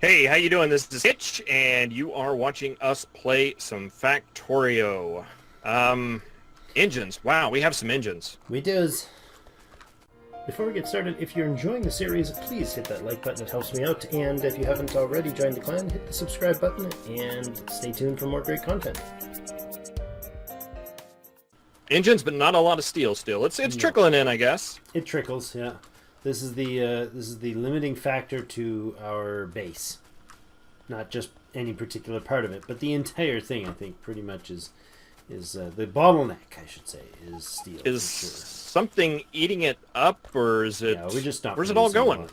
Hey, how you doing? This is Kitch, and you are watching us play some Factorio. Engines. Wow, we have some engines. We does. Before we get started, if you're enjoying the series, please hit that like button. It helps me out. And if you haven't already joined the clan, hit the subscribe button and stay tuned for more great content. Engines, but not a lot of steel still. It's trickling in, I guess. It trickles, yeah. This is the limiting factor to our base. Not just any particular part of it, but the entire thing. I think pretty much is the bottleneck. I should say is steel. Is something eating it up, or is it? Yeah, we just not. Where's it all going?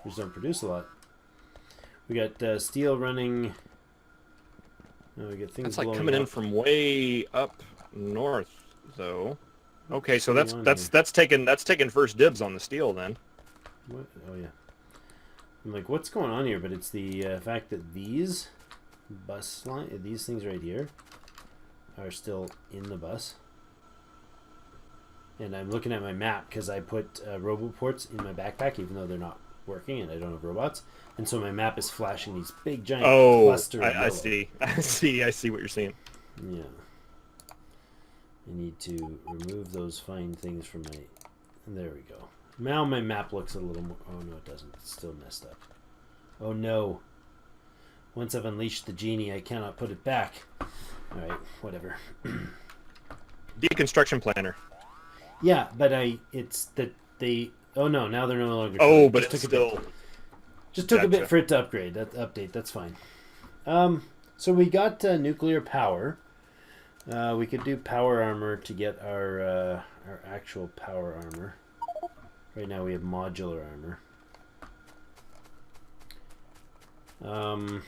We just don't produce a lot. We got steel running. Oh, we got things. That's like coming in from way up north, though. Okay, so that's taking first dibs on the steel then. What? Oh yeah. I'm like, what's going on here? But it's the fact that these these things right here, are still in the bus. And I'm looking at my map because I put roboports in my backpack, even though they're not working and I don't have robots. And so my map is flashing these big giant cluster. I see. I see what you're saying. Yeah. I need to remove those fine things from my... There we go. Now my map looks a little more... Oh, no, it doesn't. It's still messed up. Oh, no. Once I've unleashed the genie, I cannot put it back. All right, whatever. Deconstruction planner. Yeah, but it's that they... Oh, no, now they're no longer... Oh, but it's still... Just took a bit for it to upgrade. Update, that's fine. So we got nuclear power. We could do power armor to get our actual power armor. Right now we have modular armor.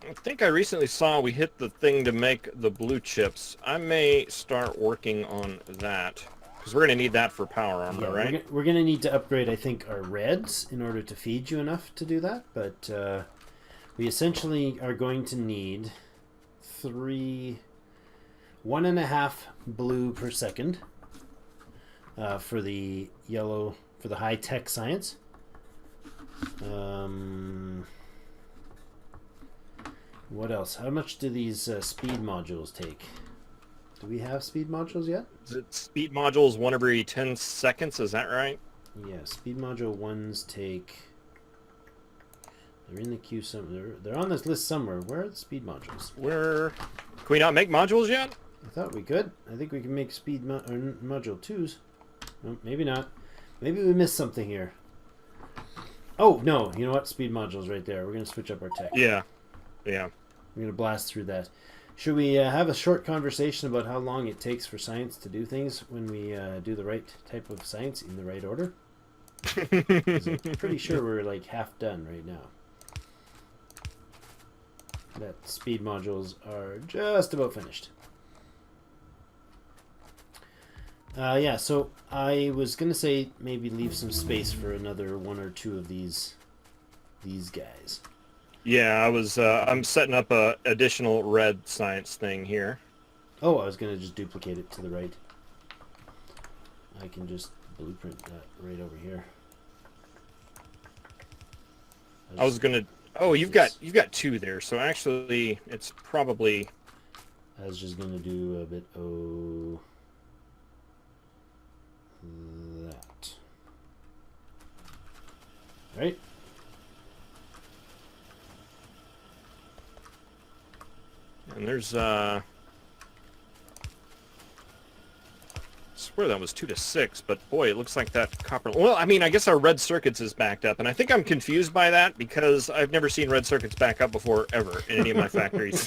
I think I recently saw we hit the thing to make the blue chips. I may start working on that because we're going to need that for power armor, right? We're going to need to upgrade, I think, our reds in order to feed you enough to do that. But we essentially are going to need 1.5 blue per second for the yellow, for the high-tech science. What else? How much do these speed modules take? Do we have speed modules yet? Is it speed modules 1 every 10 seconds? Is that right? Yeah, speed module 1s take... They're in the queue somewhere. They're on this list somewhere. Where are the speed modules? Can we not make modules yet? I thought we could. I think we can make speed module 2s. No, maybe not. Maybe we missed something here. Oh, no. You know what? Speed modules right there. We're going to switch up our tech. Yeah. Yeah. We're going to blast through that. Should we have a short conversation about how long it takes for science to do things when we do the right type of science in the right order? I'm pretty sure we're like half done right now. That speed modules are just about finished. Yeah, so I was going to say maybe leave some space for another 1 or 2 of these guys. Yeah, I'm setting up a additional red science thing here. Oh, I was going to just duplicate it to the right. I can just blueprint that right over here. I was going to... Oh, you've got 2 there, so actually it's probably... I was just going to do a bit of that. Right? And there's I swear that was 2 to 6, but boy, it looks like that copper... Well, I mean, I guess our red circuits is backed up, and I think I'm confused by that because I've never seen red circuits back up before, ever, in any of my factories.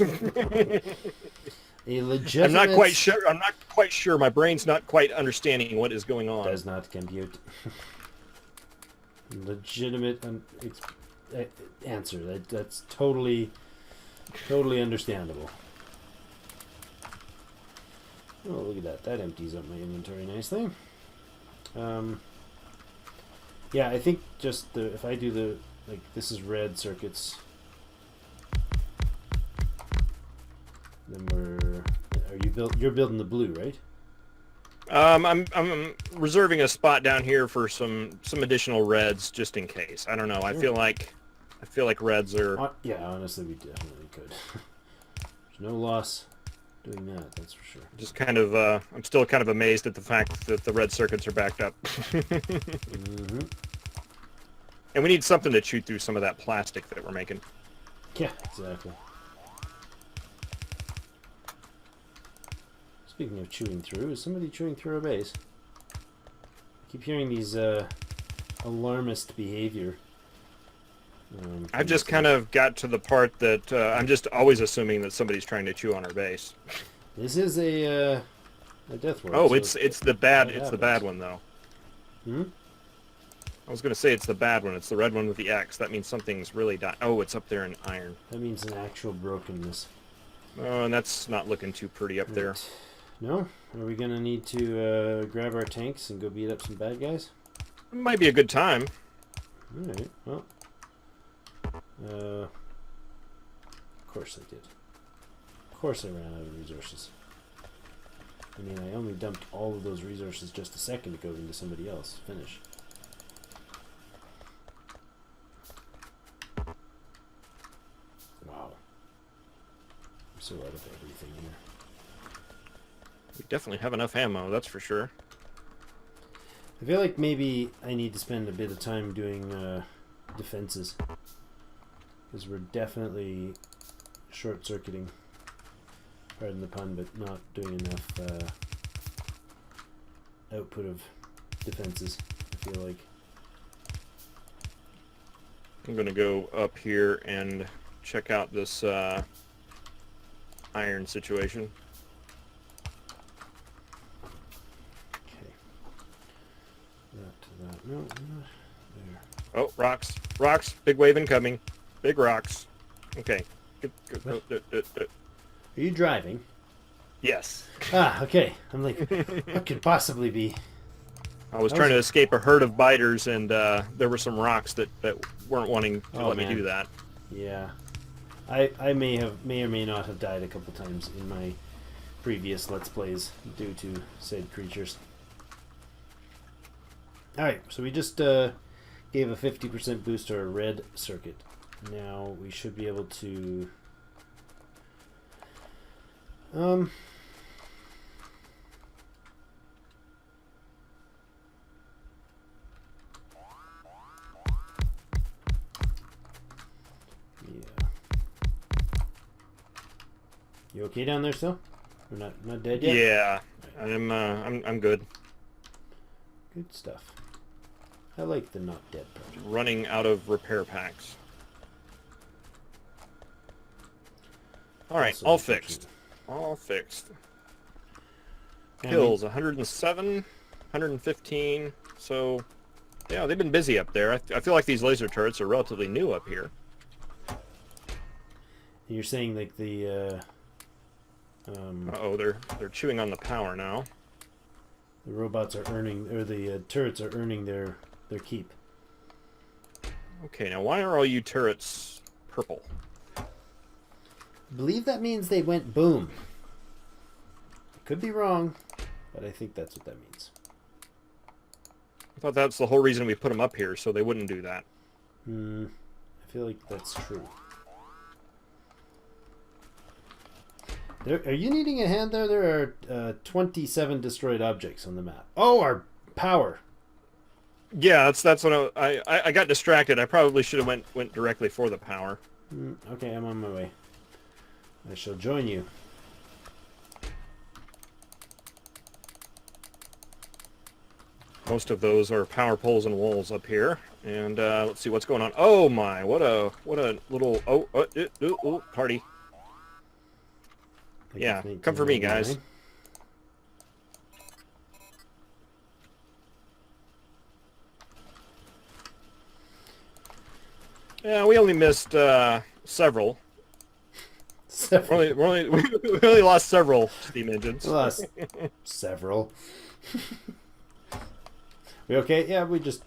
A legitimate... I'm not quite sure. My brain's not quite understanding what is going on. Does not compute. Legitimate answer. That's totally understandable. Oh, look at that. That empties up my inventory nicely. Yeah, I think just if I do the... Like, this is red circuits. Then you're building the blue, right? I'm reserving a spot down here for some additional reds just in case. I don't know. I feel like I feel like reds are... Yeah, honestly, we definitely could. There's no loss doing that, that's for sure. Just kind of, I'm still kind of amazed at the fact that the red circuits are backed up. Mm-hmm. And we need something to chew through some of that plastic that we're making. Yeah, exactly. Speaking of chewing through, is somebody chewing through our base? I keep hearing these alarmist behavior. I've just kind of got to the part that I'm just always assuming that somebody's trying to chew on our base. This is a death world. Oh, so it's the bad that it's the happens. bad one though. Hmm? I was gonna say it's the bad one. It's the red one with the X. That means something's really dying. Oh, it's up there in iron. That means an actual brokenness. Oh, and that's not looking too pretty up there. Right. No? Are we gonna need to grab our tanks and go beat up some bad guys? It might be a good time. Alright, well. Of course I did. Of course I ran out of resources. I mean, I only dumped all of those resources just a second ago into somebody else. Finish. Wow. I'm so out of everything here. We definitely have enough ammo, that's for sure. I feel like maybe I need to spend a bit of time doing defenses. Because we're definitely short-circuiting. Pardon the pun, but not doing enough output of defenses, I feel like. I'm gonna go up here and check out this iron situation. Okay. That to that. No, not there. Oh, rocks. Rocks. Big wave incoming. Big rocks. Okay. What? Are you driving? Yes. Ah, okay. I'm like, what could possibly be? I was trying to escape a herd of biters, and there were some rocks that weren't wanting to let me do that. Yeah. I may or may not have died a couple times in my previous Let's Plays due to said creatures. Alright, so we just gave a 50% boost to our red circuit. Now we should be able to yeah. You okay down there still? We're not dead yet? Yeah. I'm good. Good stuff. I like the not dead part. Running out of repair packs. Alright, Also all unfortunate. fixed. All fixed. And Kills 107, 115. So, yeah, they've been busy up there. I feel like these laser turrets are relatively new up here. You're saying like the Uh-oh, they're chewing on the power now. the robots are earning, or the turrets are earning their keep. Okay, now why are all you turrets purple? I believe that means they went boom. Could be wrong, but I think that's what that means. I thought that's the whole reason we put them up here, so they wouldn't do that. I feel like that's true. Are you needing a hand there? There are 27 destroyed objects on the map. Oh, our power. Yeah, that's what I got distracted. I probably should have went directly for the power. Okay, I'm on my way. I shall join you. Most of those are power poles and walls up here. And let's see what's going on. Oh my, what a little party. Like Yeah, come for me, guys. Yeah, we only missed several. We only lost several steam engines. Lost several. We okay? Yeah, we just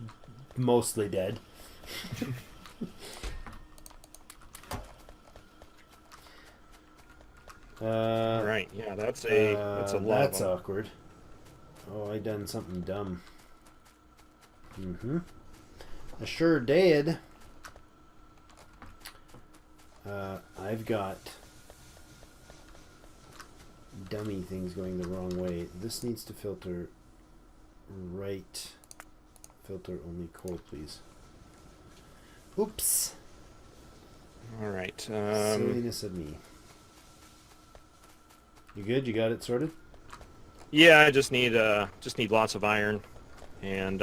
mostly dead. Right, yeah, that's a lot. That's awkward. Oh, I done something dumb. I sure did. I've got dummy things going the wrong way. This needs to filter right. Filter only coal, please. Oops. All right. Silliness of me. You good? You got it sorted? Yeah, I just need lots of iron and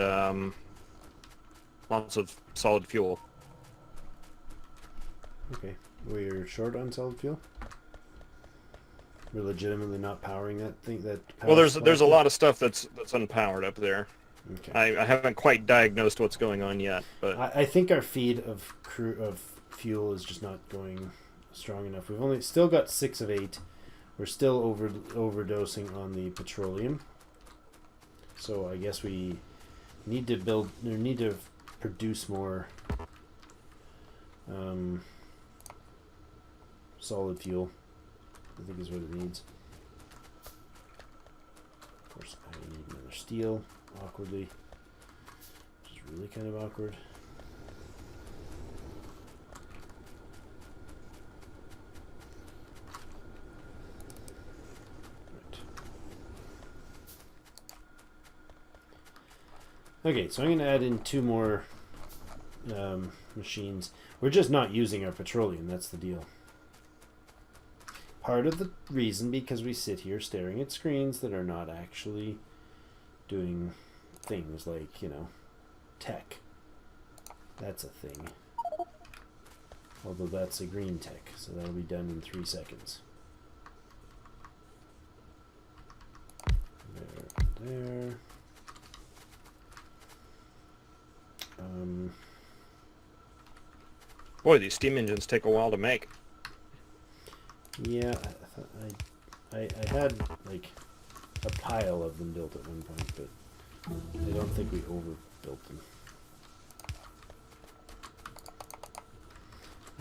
lots of solid fuel. Okay. We're short on solid fuel? We're legitimately not powering that thing. Well, there's a lot of stuff that's unpowered up there. Okay. I haven't quite diagnosed what's going on yet, but I think our feed of fuel is just not going strong enough. We've only still got 6 of 8. We're still overdosing on the petroleum. So I guess we need to produce more solid fuel. I think is what it needs. Of course, I need another steel, awkwardly, which is really kind of awkward. Right. Okay, so I'm going to add in 2 more machines. We're just not using our petroleum, that's the deal. Part of the reason because we sit here staring at screens that are not actually doing things like, you know, tech. That's a thing. Although that's a green tech, so that'll be done in 3 seconds. There. boy, these steam engines take a while to make. Yeah, I had like a pile of them built at one point, but I don't think we overbuilt them.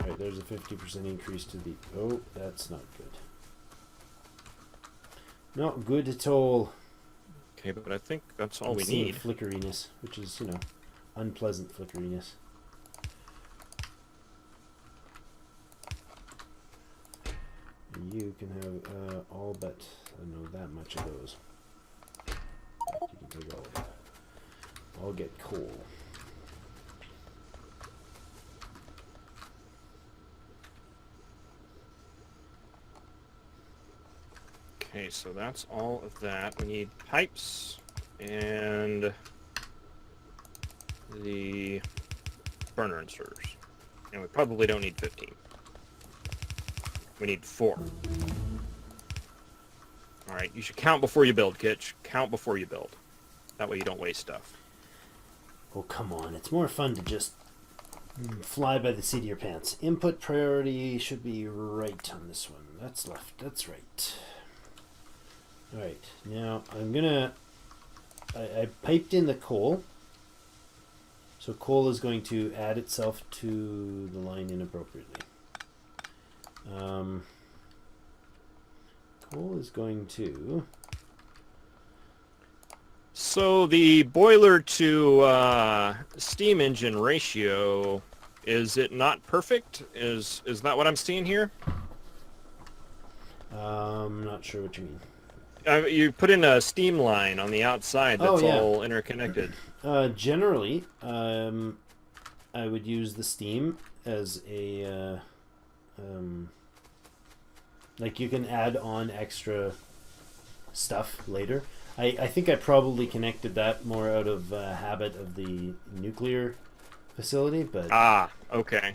Alright, there's a 50% increase to the... Oh, that's not good. Not good at all. Okay, but I think that's all we Some need. flickeriness, which is, you know, unpleasant flickeriness. You can have all but, I don't know, that much of those. You can take all of that. I'll get coal. Okay, so that's all of that. We need pipes and the burner inserters. And we probably don't need 15. We need 4. Alright, you should count before you build, Kitch. Count before you build. That way you don't waste stuff. Oh, come on. It's more fun to just fly by the seat of your pants. Input priority should be right on this one. That's left. That's right. Alright, now I'm gonna... I piped in the coal. So coal is going to add itself to the line inappropriately. Coal is going to... So the boiler to steam engine ratio, is it not perfect? Is that what I'm seeing here? not sure what you mean. You put in a steam line on the outside that's all interconnected. Generally, I would use the steam as a... like you can add on extra stuff later. I think I probably connected that more out of habit of the nuclear facility, but... Ah, okay.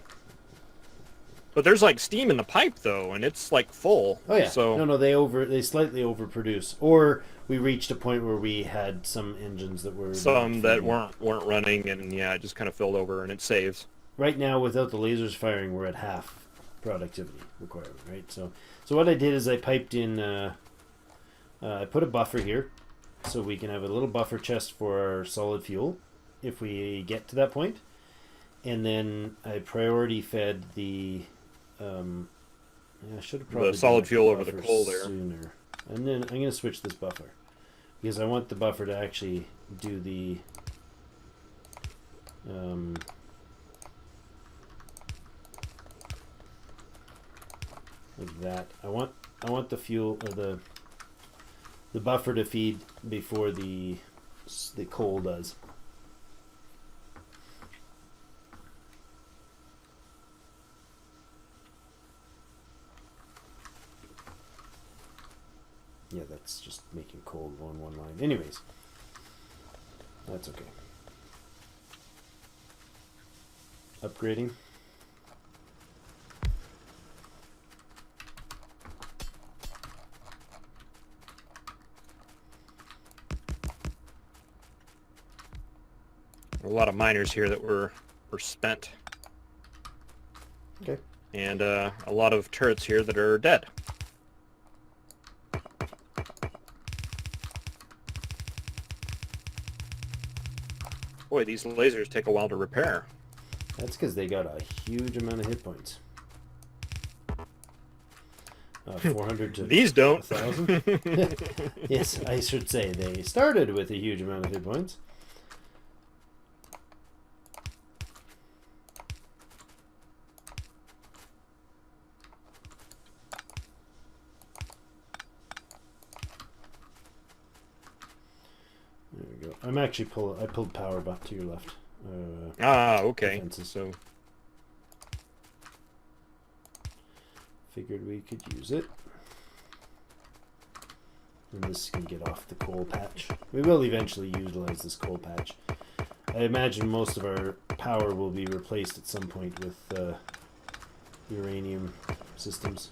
But there's like steam in the pipe though, and it's like full. Oh yeah. So No, they slightly overproduce. Or we reached a point where we had some engines that were... some that weren't running, and yeah, it just kind of filled over, and it saves. Right now, without the lasers firing, we're at half productivity requirement, right? So what I did is I piped in... I put a buffer here, so we can have a little buffer chest for our solid fuel if we get to that point. And then I priority fed the... I should have probably the solid fuel over the buffer coal there. sooner. And then I'm going to switch this buffer because I want the buffer to actually do the like that. I want the fuel or the buffer to feed before the coal does. Yeah, that's just making coal go on one line. Anyways, that's okay. Upgrading. A lot of miners here that were spent. Okay. And a lot of turrets here that are dead. Boy, these lasers take a while to repair. That's because they got a huge amount of hit points. 400 to These don't. 1,000. Yes, I should say they started with a huge amount of hit points. There we go. I'm actually I pulled power back to your left. Okay. Defenses. So Figured we could use it. And this can get off the coal patch. We will eventually utilize this coal patch. I imagine most of our power will be replaced at some point with uranium systems.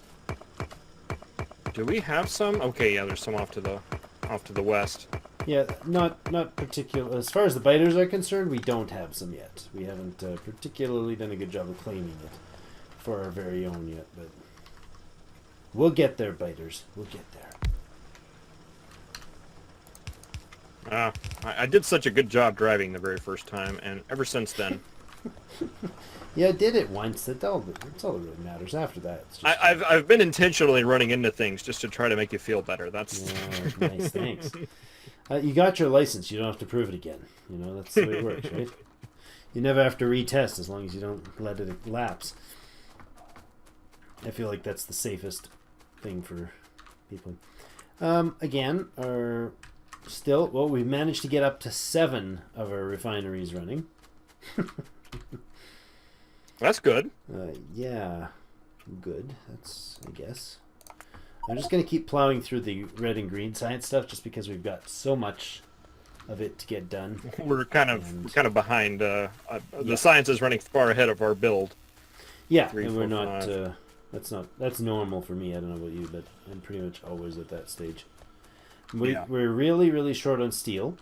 do we have some? Okay, yeah, there's some off to the west. Yeah, not particular. As far as the biters are concerned, we don't have some yet. We haven't particularly done a good job of claiming it for our very own yet, but we'll get there, biters. We'll get there. I did such a good job driving the very first time, and ever since then, Yeah, I did it once. That's all that really matters. After that, it's just I've been intentionally running into things just to try to make you feel better. That's yeah, nice. Thanks. You got your license. You don't have to prove it again. You know, that's the way it works, right? You never have to retest as long as you don't let it lapse. I feel like that's the safest thing for people. Again, we managed to get up to 7 of our refineries running. That's good. Yeah, good. That's, I guess. I'm just going to keep plowing through the red and green science stuff just because we've got so much of it to get done. We're kind of behind. The science is running far ahead of our build. Yeah, 3, and 4, we're not. 5. That's normal for me. I don't know about you, but I'm pretty much always at that stage. Yeah. We're really, really short on steel.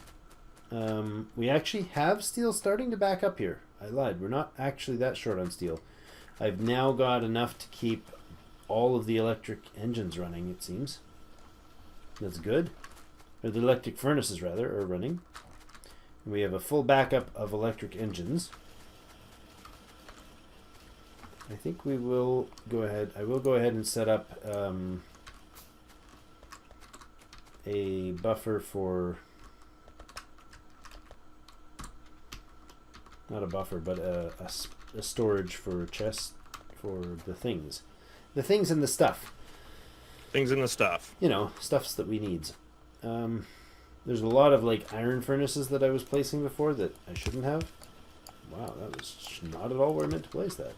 We actually have steel starting to back up here. I lied. We're not actually that short on steel. I've now got enough to keep all of the electric engines running, it seems. That's good. Or the electric furnaces, rather, are running. And we have a full backup of electric engines. I think we will go ahead. I will go ahead and set up a buffer for... Not a buffer, but a storage for chests for the things. The things and the stuff. Things in the stuff. You know, stuffs that we need. There's a lot of like iron furnaces that I was placing before that I shouldn't have. Wow, that was not at all where I meant to place that.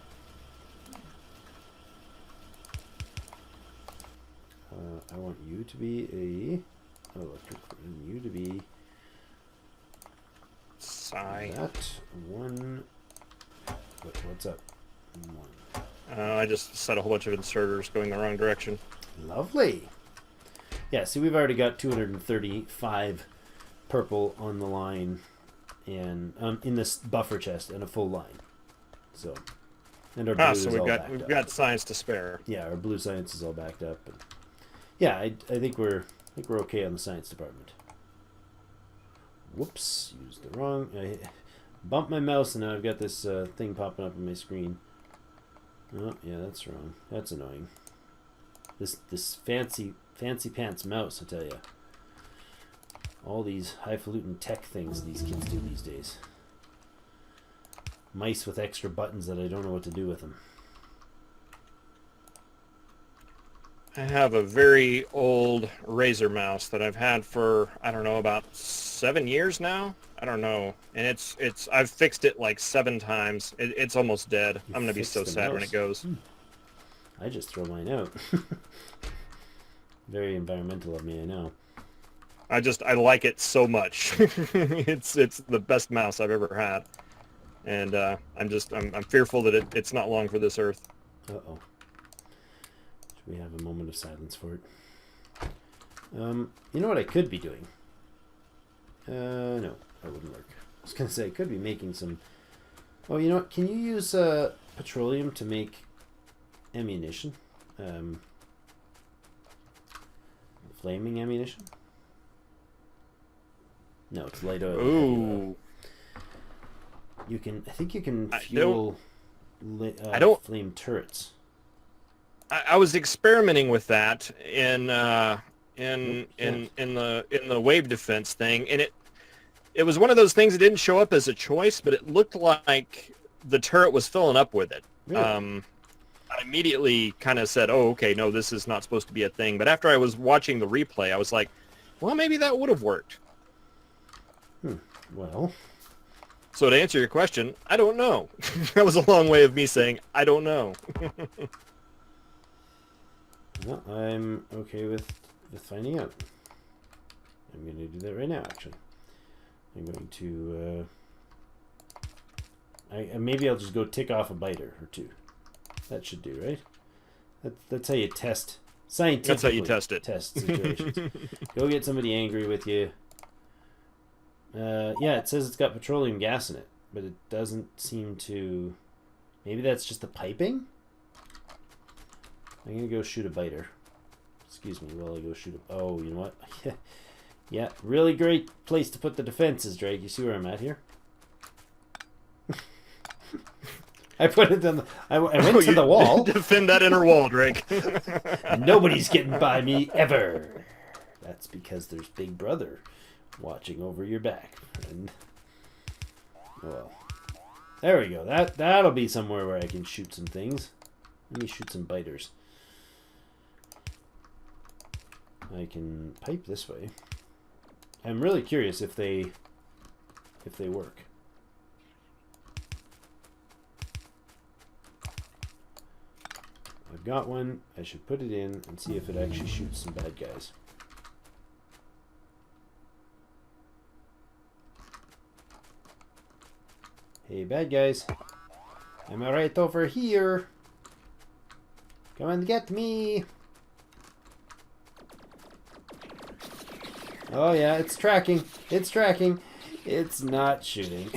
I want you to be a electric, and you to be that one. What's up? One. I just set a whole bunch of inserters going the wrong direction. Lovely. Yeah, see, we've already got 235 purple on the line, and in this buffer chest, and a full line. So, and our blue So is all backed we've up. got science to spare. Yeah, our blue science is all backed up. But yeah, I think we're okay on the science department. Whoops, used the wrong. I bumped my mouse, and now I've got this thing popping up on my screen. Oh, yeah, that's wrong. That's annoying. This fancy pants mouse, I tell you. All these highfalutin tech things these kids do these days. Mice with extra buttons that I don't know what to do with them. I have a very old Razer mouse that I've had for, I don't know, about 7 years now. I don't know. And I've fixed it like 7 times. It's almost dead. I'm going to be so sad when it goes. I just throw mine out. Very environmental of me, I know. I like it so much. It's the best mouse I've ever had. And I'm fearful that it's not long for this earth. Uh-oh. We have a moment of silence for it. You know what I could be doing? No, that wouldn't work. I was going to say, I could be making some... Oh, you know what? Can you use petroleum to make ammunition? Flaming ammunition? No, it's light oil. Ooh. You can... I think you can fuel flame turrets. I was experimenting with that in the wave defense thing, and it was one of those things that didn't show up as a choice, but it looked like the turret was filling up with it. Really? I immediately kind of said, "Oh, okay, no, this is not supposed to be a thing." But after I was watching the replay, I was like, "Well, maybe that would have worked." Well. So to answer your question, I don't know. That was a long way of me saying I don't know. Well, I'm okay with finding out. I'm going to do that right now, actually. I'm going to... maybe I'll just go tick off a biter or two. That should do, right? That's how you test scientifically. That's how you test it. Test situations. Go get somebody angry with you. Yeah, it says it's got petroleum gas in it, but it doesn't seem to... Maybe that's just the piping? I'm going to go shoot a biter. Excuse me while I go shoot a... Oh, you know what? Yeah, really great place to put the defenses, Drake. You see where I'm at here? I put it on the... I went to the wall. Defend that inner wall, Drake. Nobody's getting by me ever. That's because there's Big Brother watching over your back. And well, there we go. That'll be somewhere where I can shoot some things. Let me shoot some biters. I can pipe this way. I'm really curious if they work. I've got one. I should put it in and see if it actually shoots some bad guys. Hey, bad guys. I'm right over here. Come and get me. Oh yeah, it's tracking. It's tracking. It's not shooting.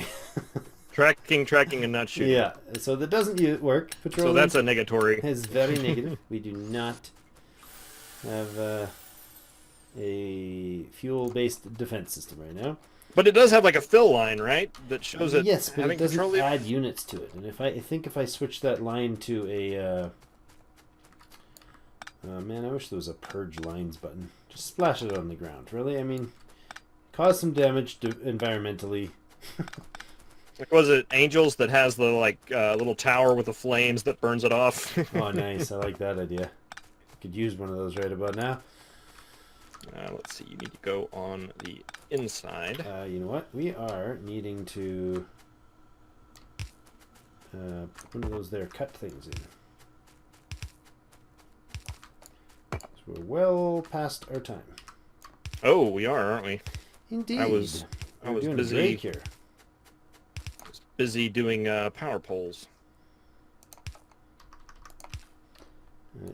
Tracking, and not shooting. Yeah, so that doesn't work. Petroleum so that's a negatory. is very negative. We do not have a fuel-based defense system right now. But it does have like a fill line, right? That shows it yes, but having it doesn't petroleum. add units to it. And I think if I switch that line to a man, I wish there was a purge lines button. Just splash it on the ground. Really, I mean, cause some damage to environmentally. Like, was it Angels that has the little tower with the flames that burns it off? Oh, nice! I like that idea. Could use one of those right about now. Let's see. You need to go on the inside. You know what? We are needing to put one of those there cut things in. So we're well past our time. Oh, we are, aren't we? Indeed. I was doing busy. a break here. Busy doing power poles.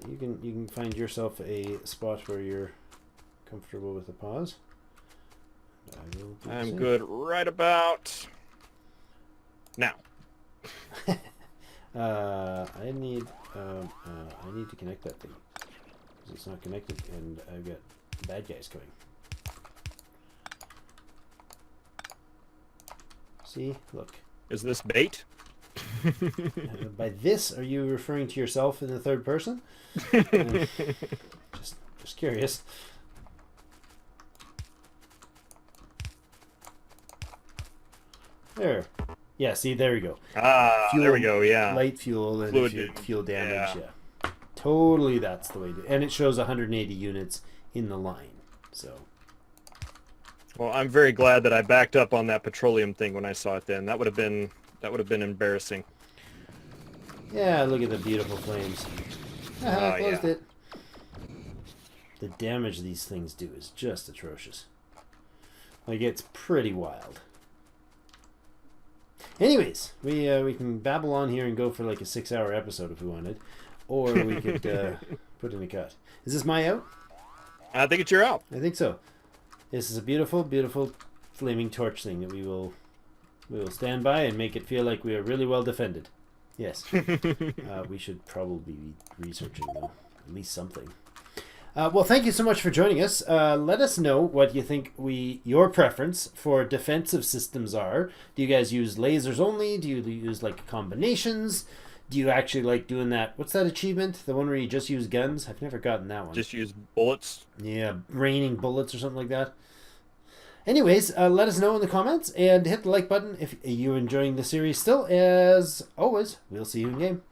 You can find yourself a spot where you're comfortable with a pause. I'm good right about now. I need to connect that thing because it's not connected, and I've got bad guys coming. See, look. Is this bait? By this, are you referring to yourself in the third person? Just curious. There. Yeah, see, there we go. Ah, Fuel, there we go, yeah. Light fuel and Fluid fuel damage, yeah. yeah. Totally, that's the way to. And it shows 180 units in the line. So. Well, I'm very glad that I backed up on that petroleum thing when I saw it. Then that would have been embarrassing. Yeah, look at the beautiful flames. Oh, Closed yeah. it. The damage these things do is just atrocious. Like, it's pretty wild. Anyways, we can babble on here and go for like a 6-hour episode if we wanted, or we could put in a cut. Is this my out? I think it's your out. I think so. This is a beautiful, beautiful flaming torch thing that we will stand by and make it feel like we are really well defended. Yes. We should probably be researching though, at least something. Well, thank you so much for joining us. Let us know what you think your preference for defensive systems are. Do you guys use lasers only? Do you use like combinations? Do you actually like doing that? What's that achievement? The one where you just use guns? I've never gotten that one. Just use bullets. Yeah, raining bullets or something like that. Anyways, let us know in the comments and hit the like button if you're enjoying the series still. As always, we'll see you in game.